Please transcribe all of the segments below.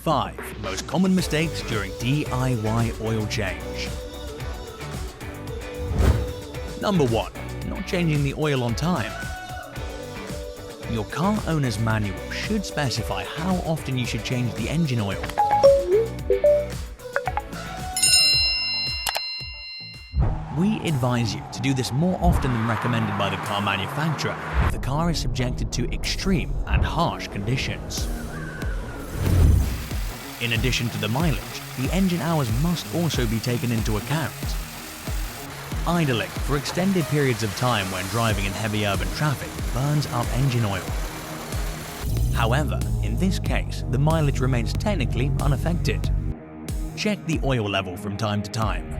5 most common mistakes during DIY oil change. Number 1. Not changing the oil on time. Your car owner's manual should specify how often you should change the engine oil. We advise you to do this more often than recommended by the car manufacturer if the car is subjected to extreme and harsh conditions. In addition to the mileage, the engine hours must also be taken into account. Idling for extended periods of time when driving in heavy urban traffic burns up engine oil. However, in this case, the mileage remains technically unaffected. Check the oil level from time to time.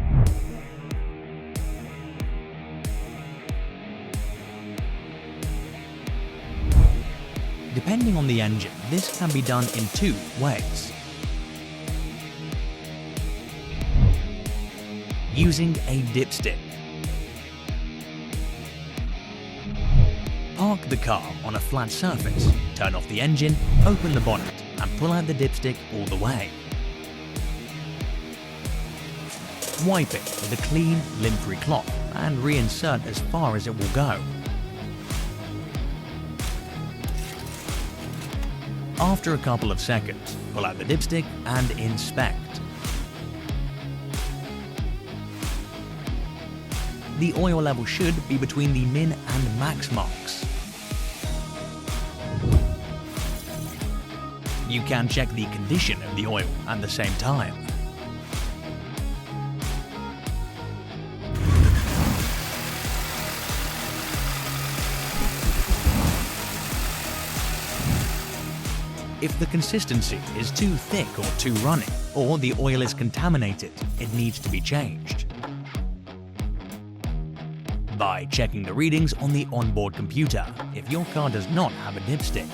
Depending on the engine, this can be done in 2 ways. Using a dipstick. Park the car on a flat surface, turn off the engine, open the bonnet, and pull out the dipstick all the way. Wipe it with a clean, lint-free cloth and reinsert as far as it will go. After a couple of seconds, pull out the dipstick and inspect. The oil level should be between the min and max marks. You can check the condition of the oil at the same time. If the consistency is too thick or too runny, or the oil is contaminated, it needs to be changed. By checking the readings on the onboard computer if your car does not have a dipstick.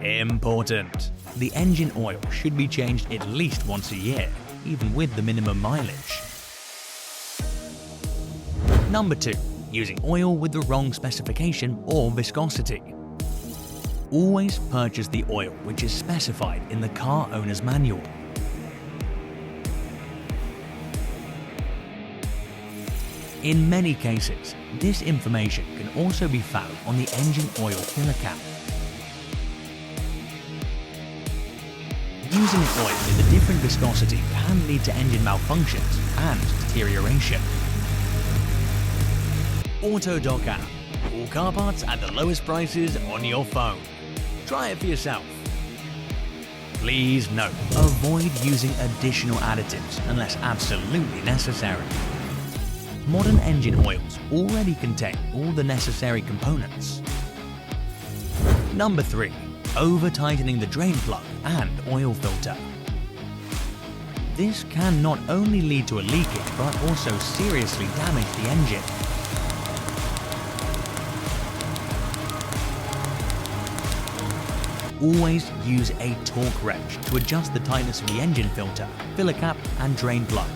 Important! The engine oil should be changed at least once a year, even with the minimum mileage. Number 2. Using oil with the wrong specification or viscosity. Always purchase the oil which is specified in the car owner's manual. In many cases, this information can also be found on the engine oil filler cap. Using an oil with a different viscosity can lead to engine malfunctions and deterioration. Autodoc app. All car parts at the lowest prices on your phone. Try it for yourself. Please note, avoid using additional additives unless absolutely necessary. Modern engine oils already contain all the necessary components. Number 3. Over-tightening the drain plug and oil filter. This can not only lead to a leakage but also seriously damage the engine. Always use a torque wrench to adjust the tightness of the engine filter, filler cap and drain plug.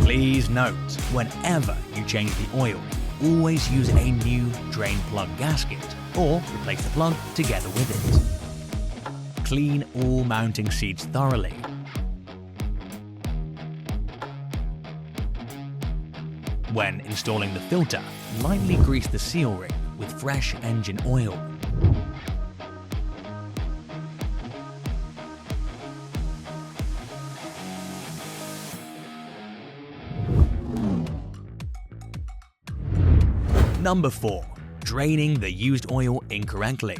Please note, whenever you change the oil, always use a new drain plug gasket or replace the plug together with it. Clean all mounting seats thoroughly. When installing the filter, lightly grease the seal ring with fresh engine oil. Number 4. Draining the used oil incorrectly.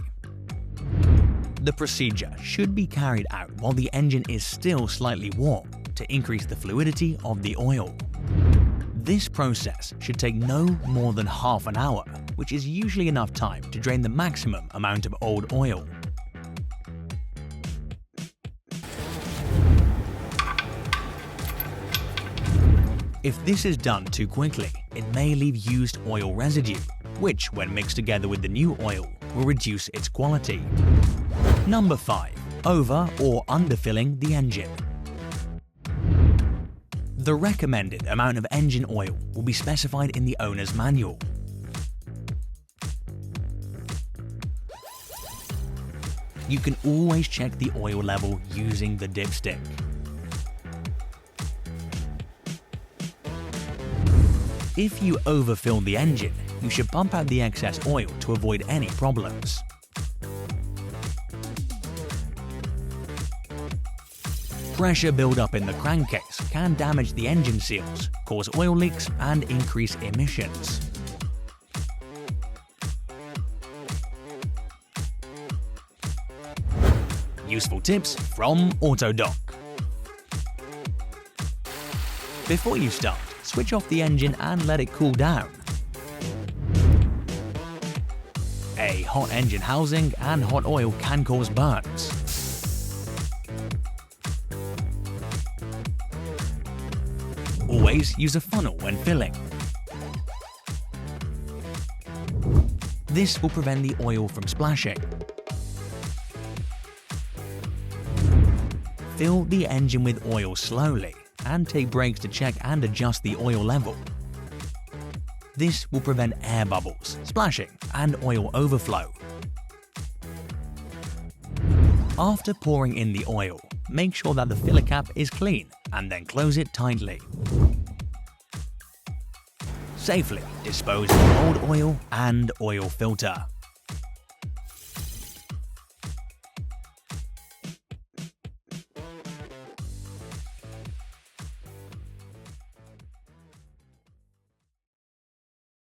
The procedure should be carried out while the engine is still slightly warm to increase the fluidity of the oil. This process should take no more than half an hour, which is usually enough time to drain the maximum amount of old oil. If this is done too quickly, it may leave used oil residue, which, when mixed together with the new oil, will reduce its quality. Number 5. Over or underfilling the engine. The recommended amount of engine oil will be specified in the owner's manual. You can always check the oil level using the dipstick. If you overfill the engine, you should pump out the excess oil to avoid any problems. Pressure buildup in the crankcase can damage the engine seals, cause oil leaks, and increase emissions. Useful tips from Autodoc. Before you start, switch off the engine and let it cool down. A hot engine housing and hot oil can cause burns. Always use a funnel when filling. This will prevent the oil from splashing. Fill the engine with oil slowly and take breaks to check and adjust the oil level. This will prevent air bubbles, splashing, and oil overflow. After pouring in the oil, make sure that the filler cap is clean and then close it tightly. Safely dispose of old oil and oil filter.